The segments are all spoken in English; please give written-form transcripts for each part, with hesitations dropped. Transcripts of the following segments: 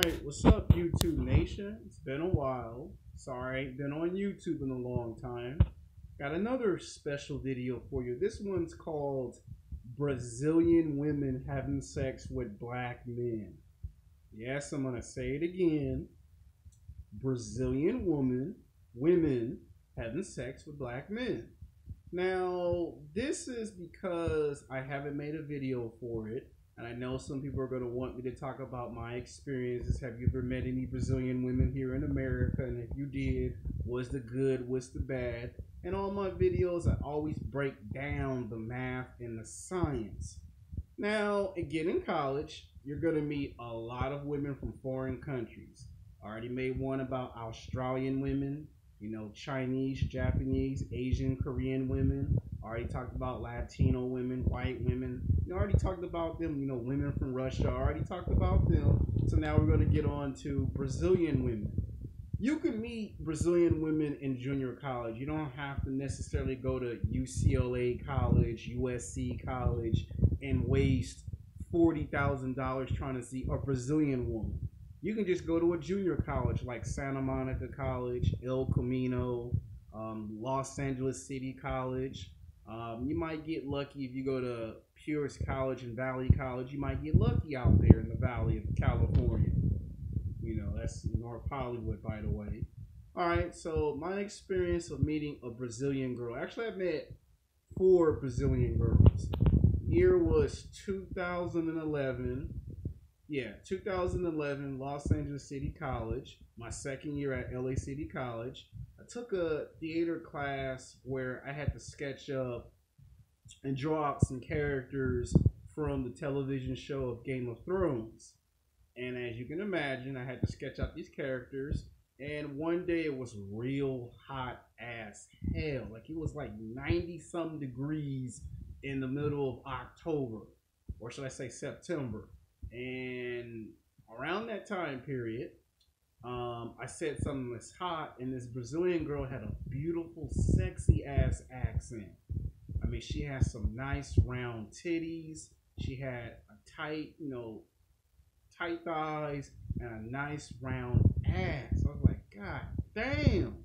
Alright, what's up, YouTube Nation? It's been a while. Sorry, been on YouTube in a long time. Got another special video for you. This one's called Brazilian Women Having Sex with Black Men. Yes, I'm gonna say it again. Brazilian women having sex with black men. Now, this is because I haven't made a video for it. And I know some people are going to want me to talk about my experiences. Have you ever met any Brazilian women here in America? And if you did, what's the good, what's the bad? In all my videos, I always break down the math and the science. Now, again, in college, you're going to meet a lot of women from foreign countries. I already made one about Australian women, Chinese, Japanese, Asian, Korean women. I already talked about Latino women, white women. I already talked about them, women from Russia. I already talked about them. So now we're going to get on to Brazilian women. You can meet Brazilian women in junior college. You don't have to necessarily go to UCLA college, USC college, and waste $40,000 trying to see a Brazilian woman. You can just go to a junior college like Santa Monica College, El Camino, Los Angeles City College. You might get lucky if you go to Pierce College and Valley College. You might get lucky out there in the Valley of California. That's North Hollywood, by the way. All right, so my experience of meeting a Brazilian girl. Actually, I met 4 Brazilian girls. Year was 2011. Yeah, 2011, Los Angeles City College. My second year at LA City College. I took a theater class where I had to sketch up and draw out some characters from the television show of Game of Thrones. And as you can imagine, I had to sketch out these characters. And one day it was real hot as hell. Like it was like 90 some degrees in the middle of October, or should I say September. And around that time period, I said something that's hot, and this Brazilian girl had a beautiful, sexy ass accent. I mean, she had some nice round titties. She had a tight, tight thighs, and a nice round ass. I was like, God damn.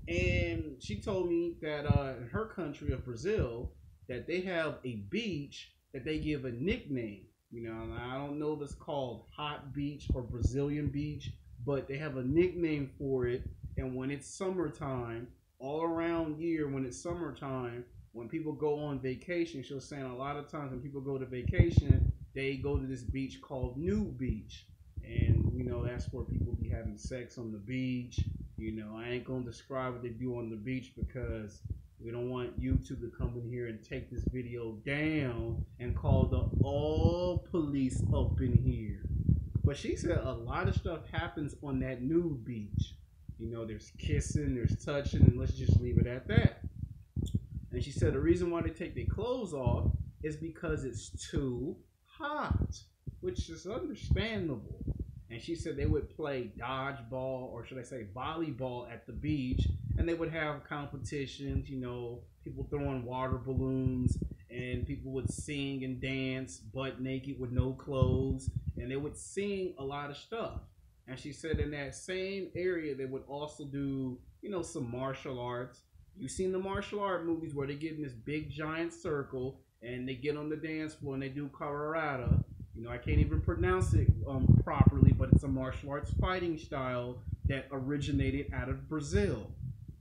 And she told me that in her country of Brazil, that they have a beach that they give a nickname. And I don't know if it's called Hot Beach or Brazilian Beach, but they have a nickname for it. And when it's summertime, all around year, when it's summertime, when people go on vacation, she was saying a lot of times when people go to vacation, they go to this beach called Nude Beach. And, that's where people be having sex on the beach. I ain't going to describe what they do on the beach because we don't want YouTube to come in here and take this video down and call the all police up in here. But she said a lot of stuff happens on that nude beach. There's kissing, there's touching, and let's just leave it at that. And she said the reason why they take their clothes off is because it's too hot, which is understandable. And she said they would play dodgeball, or should I say volleyball, at the beach, and they would have competitions, people throwing water balloons, and people would sing and dance butt naked with no clothes, and they would sing a lot of stuff. And she said in that same area they would also do, some martial arts. You've seen the martial art movies where they get in this big giant circle and they get on the dance floor and they do capoeira. I can't even pronounce it properly, but it's a martial arts fighting style that originated out of Brazil.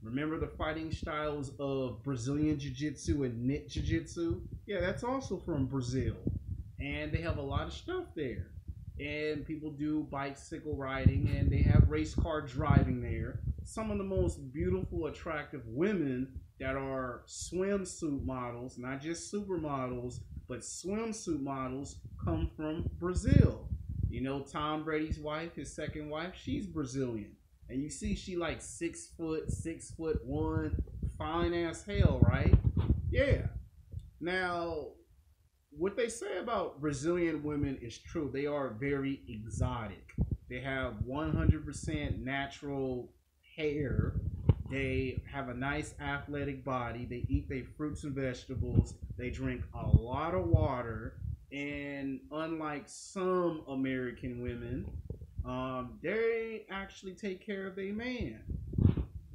Remember the fighting styles of Brazilian Jiu-Jitsu and Knit Jiu-Jitsu? Yeah, that's also from Brazil. And they have a lot of stuff there. And people do bicycle riding, and they have race car driving there. Some of the most beautiful, attractive women that are swimsuit models, not just supermodels, but swimsuit models, come from Brazil. Tom Brady's wife, his second wife, she's Brazilian. And you see she like 6'1", fine as hell, right? Yeah. Now, what they say about Brazilian women is true. They are very exotic. They have 100% natural hair. They have a nice athletic body. They eat their fruits and vegetables. They drink a lot of water. And unlike some American women, They actually take care of a man.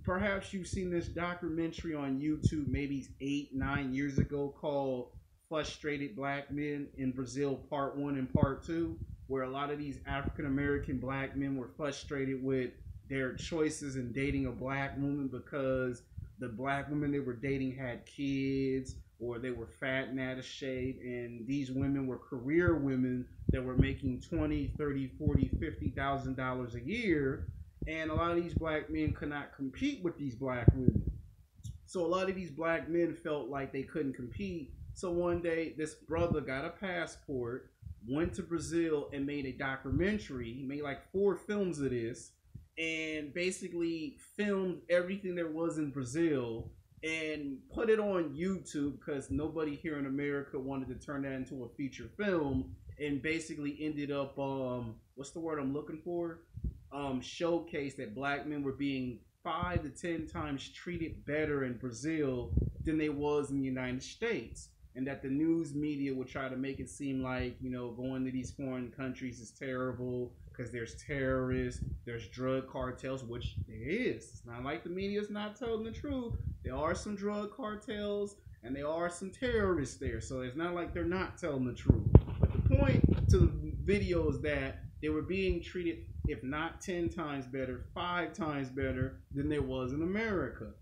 Perhaps you've seen this documentary on YouTube maybe 8, 9 years ago called Frustrated Black Men in Brazil Part 1 and Part 2, where a lot of these African American black men were frustrated with their choices in dating a black woman because the black women they were dating had kids or they were fat and out of shape, and these women were career women that were making 20, 30, 40, $50,000 a year, and a lot of these black men could not compete with these black women. So a lot of these black men felt like they couldn't compete. So one day, this brother got a passport, went to Brazil, and made a documentary. He made like 4 films of this, and basically filmed everything there was in Brazil and put it on YouTube because nobody here in America wanted to turn that into a feature film, and basically ended up what's the word I'm looking for? Showcase that black men were being 5 to 10 times treated better in Brazil than they was in the United States, and that the news media would try to make it seem like, you know, going to these foreign countries is terrible because there's terrorists, there's drug cartels, which there is. It's not like the media's not telling the truth. There are some drug cartels and there are some terrorists there, so it's not like they're not telling the truth. But the point to the video is that they were being treated, if not 10 times better, 5 times better than there was in America.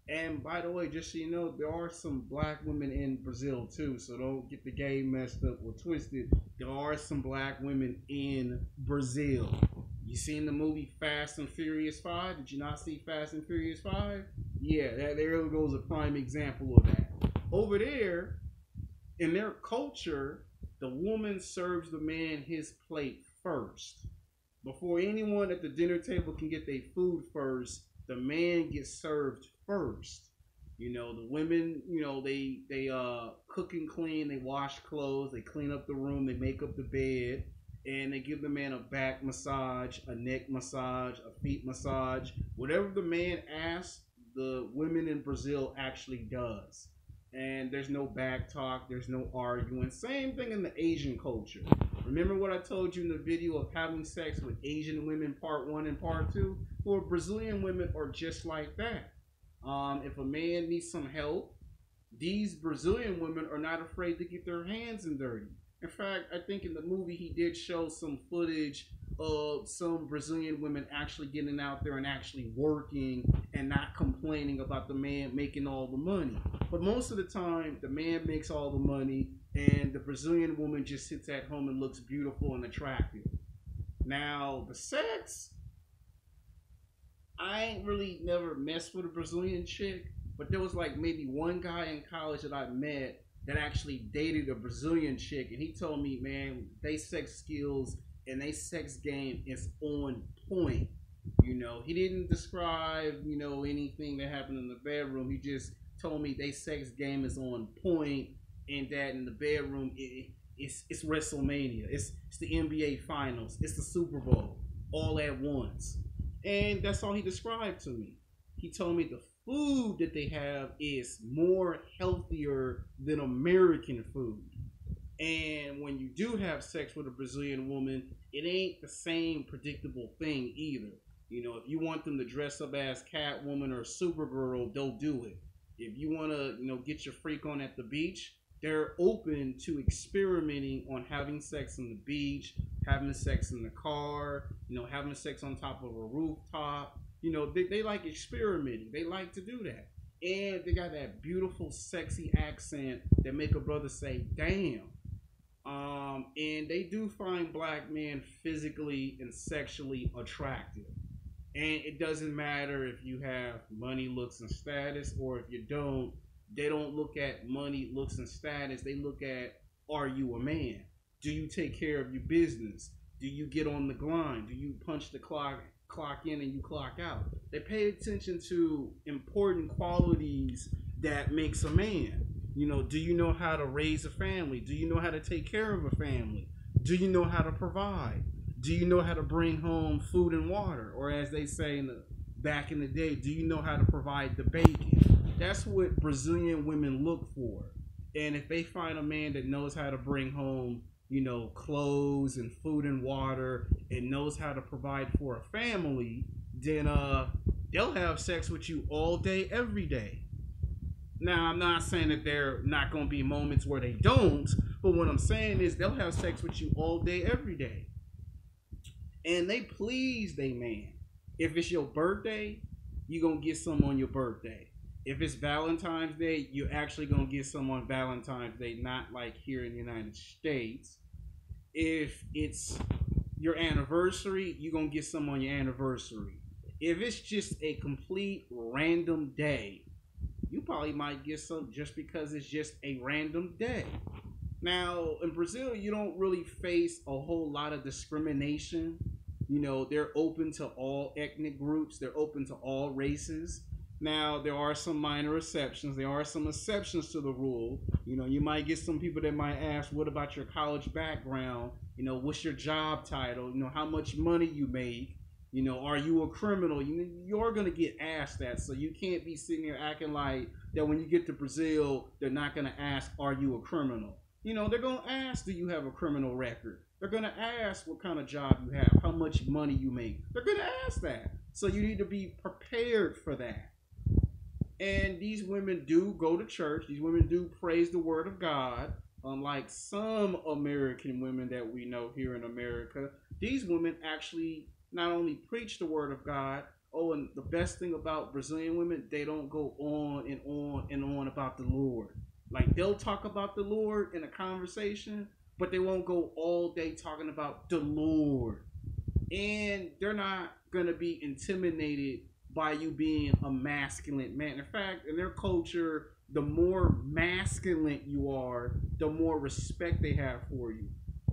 And by the way, just so you know, there are some black women in Brazil too, so don't get the game messed up or twisted. There are some black women in Brazil. You seen the movie Fast and Furious 5? Did you not see Fast and Furious 5? Yeah, there goes a prime example of that. Over there, in their culture, the woman serves the man his plate first. Before anyone at the dinner table can get their food first, the man gets served first. You know, the women, you know, they cook and clean, they wash clothes, they clean up the room, they make up the bed, and they give the man a back massage, a neck massage, a feet massage. Whatever the man asks, the women in Brazil actually does. And there's no back talk, there's no arguing. Same thing in the Asian culture. Remember what I told you in the video of having sex with Asian women part 1 and part 2? Well, Brazilian women are just like that. If a man needs some help, these Brazilian women are not afraid to get their hands in dirty. In fact, I think in the movie he did show some footage of some Brazilian women actually getting out there and actually working and not complaining about the man making all the money. But most of the time, the man makes all the money and the Brazilian woman just sits at home and looks beautiful and attractive. Now, the sex, I ain't really never messed with a Brazilian chick, but there was like maybe one guy in college that I met that actually dated a Brazilian chick, and he told me, man, they sex skills and they sex game is on point. You know, he didn't describe, you know, anything that happened in the bedroom. He just told me they sex game is on point, and that in the bedroom it's WrestleMania, it's the NBA Finals, it's the Super Bowl, all at once. And that's all he described to me. He told me the food that they have is more healthier than American food. And when you do have sex with a Brazilian woman, it ain't the same predictable thing either. You know, if you want them to dress up as Catwoman or Supergirl, they'll do it. If you want to, you know, get your freak on at the beach, they're open to experimenting on having sex on the beach, having sex in the car, you know, having sex on top of a rooftop. You know, they like experimenting. They like to do that. And they got that beautiful, sexy accent that make a brother say, damn. And they do find black men physically and sexually attractive. And it doesn't matter if you have money, looks, and status, or if you don't. They don't look at money, looks, and status. They look at, are you a man? Do you take care of your business? Do you get on the grind? Do you punch the clock in and you clock out? They pay attention to important qualities that makes a man. You know, do you know how to raise a family? Do you know how to take care of a family? Do you know how to provide? Do you know how to bring home food and water? Or as they say back in the day, do you know how to provide the bacon? That's what Brazilian women look for. And if they find a man that knows how to bring home clothes and food and water, and knows how to provide for a family, then they'll have sex with you all day, every day. Now, I'm not saying that there not going to be moments where they don't, but what I'm saying is they'll have sex with you all day, every day. And they please they man. If it's your birthday, you're going to get some on your birthday. If it's Valentine's Day, you're actually going to get some on Valentine's Day, not like here in the United States. If it's your anniversary, you're going to get some on your anniversary. If it's just a complete random day, you probably might get some just because it's just a random day. Now, in Brazil, you don't really face a whole lot of discrimination. They're open to all ethnic groups. They're open to all races. Now, there are some minor exceptions. There are some exceptions to the rule. You might get some people that might ask, what about your college background? What's your job title? How much money you make? Are you a criminal? You're going to get asked that. So you can't be sitting here acting like that when you get to Brazil, they're not going to ask, are you a criminal? They're going to ask, do you have a criminal record? They're going to ask what kind of job you have, how much money you make. They're going to ask that. So you need to be prepared for that. And these women do go to church. These women do praise the word of God. Unlike some American women that we know here in America, these women actually not only preach the word of God. Oh, and the best thing about Brazilian women, they don't go on and on and on about the Lord. Like, they'll talk about the Lord in a conversation, but they won't go all day talking about the Lord. And they're not going to be intimidated by you being a masculine man. In fact, in their culture, the more masculine you are, the more respect they have for you.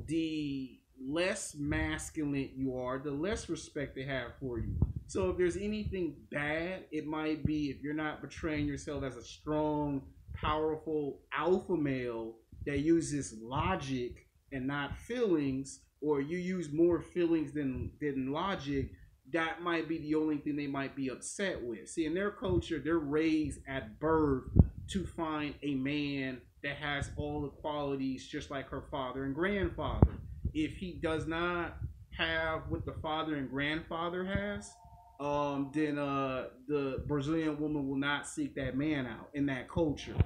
The less masculine you are, the less respect they have for you. So if there's anything bad, it might be if you're not portraying yourself as a strong, powerful alpha male that uses logic and not feelings, or you use more feelings than logic, that might be the only thing they might be upset with. See, in their culture, they're raised at birth to find a man that has all the qualities just like her father and grandfather. If he does not have what the father and grandfather has, then the Brazilian woman will not seek that man out in that culture.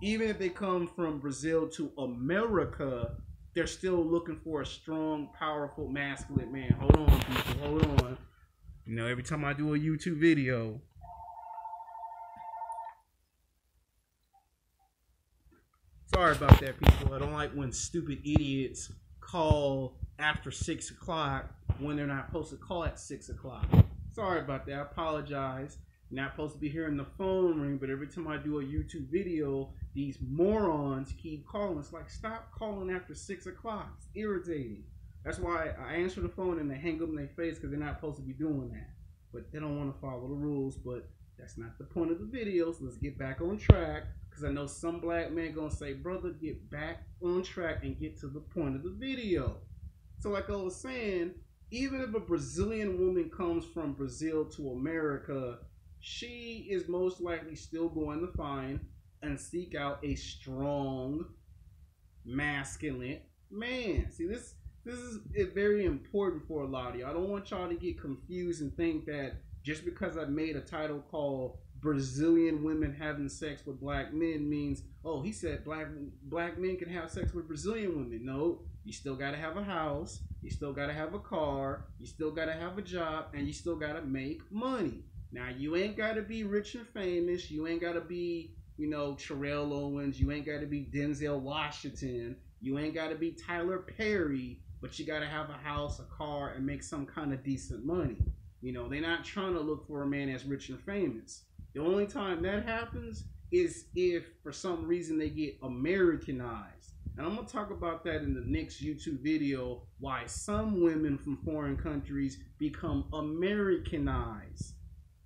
Even if they come from Brazil to America, they're still looking for a strong, powerful, masculine man. Hold on, people. Hold on. Every time I do a YouTube video, sorry about that, people. I don't like when stupid idiots call after 6 o'clock when they're not supposed to call at 6 o'clock. Sorry about that. I apologize. You're not supposed to be hearing the phone ring, but every time I do a YouTube video, these morons keep calling. It's like, stop calling after 6 o'clock. It's irritating. That's why I answer the phone and they hang up in their face, because they're not supposed to be doing that. But they don't want to follow the rules, but that's not the point of the video, so let's get back on track, because I know some black man going to say, brother, get back on track and get to the point of the video. So like I was saying, even if a Brazilian woman comes from Brazil to America, she is most likely still going to find and seek out a strong, masculine man. See, this is very important for a lot of y'all. I don't want y'all to get confused and think that just because I made a title called Brazilian Women Having Sex with Black Men means, oh, he said black men can have sex with Brazilian women. No, you still got to have a house. You still got to have a car. You still got to have a job. And you still got to make money. Now, you ain't got to be rich and famous. You ain't got to be, Terrell Owens. You ain't got to be Denzel Washington. You ain't got to be Tyler Perry. But you got to have a house, a car, and make some kind of decent money. They're not trying to look for a man that's rich and famous. The only time that happens is if, for some reason, they get Americanized. And I'm going to talk about that in the next YouTube video, why some women from foreign countries become Americanized.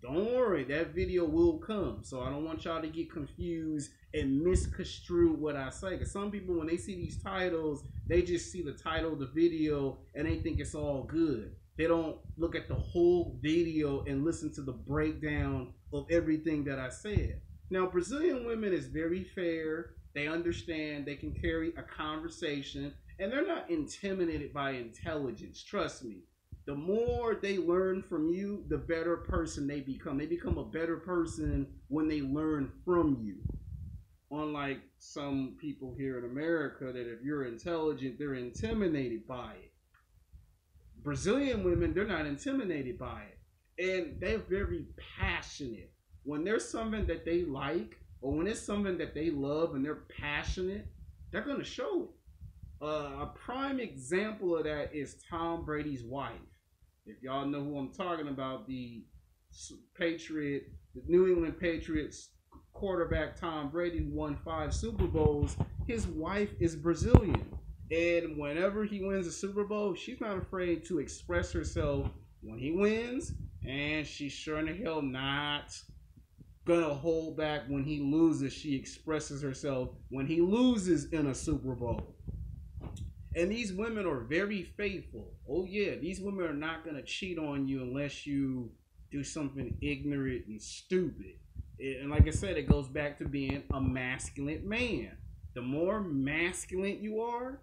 Don't worry, that video will come. So I don't want y'all to get confused and misconstrue what I say. Because some people, when they see these titles, they just see the title of the video and they think it's all good. They don't look at the whole video and listen to the breakdown of everything that I said. Now, Brazilian women is very fair. They understand. They can carry a conversation. And they're not intimidated by intelligence. Trust me. The more they learn from you, the better person they become. They become a better person when they learn from you. Unlike some people here in America, that if you're intelligent, they're intimidated by it. Brazilian women, they're not intimidated by it. And they're very passionate. When there's something that they like, or when it's something that they love and they're passionate, they're going to show it. A prime example of that is Tom Brady's wife. If y'all know who I'm talking about, the New England Patriots quarterback Tom Brady, who won 5 Super Bowls, his wife is Brazilian. And whenever he wins a Super Bowl, she's not afraid to express herself when he wins, and she's sure in the hell not gonna hold back when he loses. She expresses herself when he loses in a Super Bowl. And these women are very faithful. Oh yeah, these women are not gonna cheat on you unless you do something ignorant and stupid. And like I said, it goes back to being a masculine man. The more masculine you are,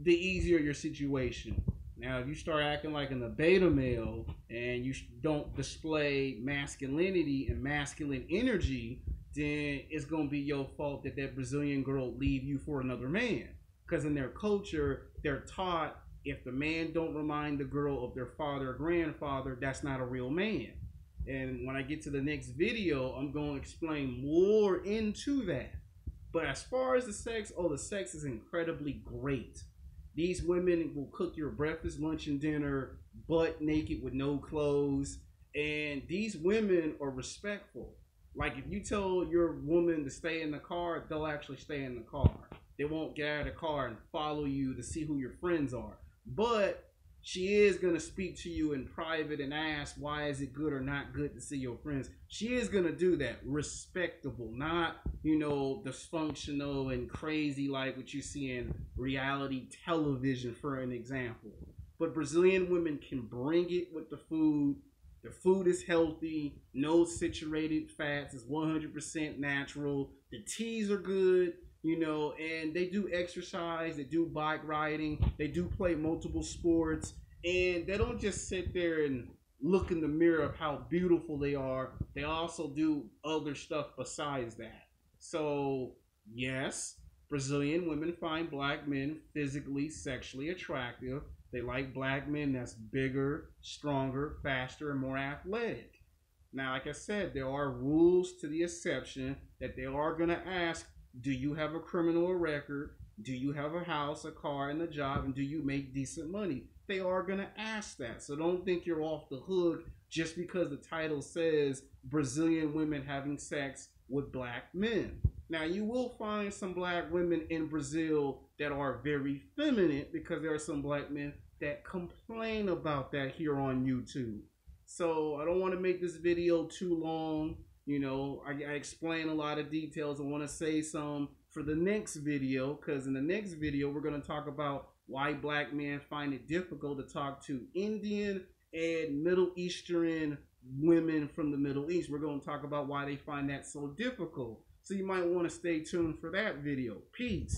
the easier your situation. Now, if you start acting like an beta male and you don't display masculinity and masculine energy, then it's going to be your fault that that Brazilian girl leave you for another man. Because in their culture, they're taught if the man don't remind the girl of their father or grandfather, that's not a real man. And when I get to the next video, I'm going to explain more into that. But as far as the sex is incredibly great. These women will cook your breakfast, lunch, and dinner butt naked with no clothes. And these women are respectful. Like if you tell your woman to stay in the car, they'll actually stay in the car. They won't get out of the car and follow you to see who your friends are. But she is going to speak to you in private and ask, why is it good or not good to see your friends? She is going to do that. Respectable, not, dysfunctional and crazy like what you see in reality television, for an example. But Brazilian women can bring it with the food. The food is healthy, no saturated fats, it's 100% natural. The teas are good. And they do exercise, they do bike riding, they do play multiple sports, and they don't just sit there and look in the mirror of how beautiful they are. They also do other stuff besides that. So, yes, Brazilian women find black men physically, sexually attractive. They like black men that's bigger, stronger, faster, and more athletic. Now, like I said, there are rules to the exception that they are going to ask. Do you have a criminal record? Do you have a house, a car, and a job? And do you make decent money? They are going to ask that. So don't think you're off the hook just because the title says Brazilian women having sex with black men. Now, you will find some black women in Brazil that are very feminine because there are some black men that complain about that here on YouTube. So I don't want to make this video too long. I explain a lot of details. I want to say some for the next video, because in the next video, we're going to talk about why black men find it difficult to talk to Indian and Middle Eastern women from the Middle East. We're going to talk about why they find that so difficult. So you might want to stay tuned for that video. Peace.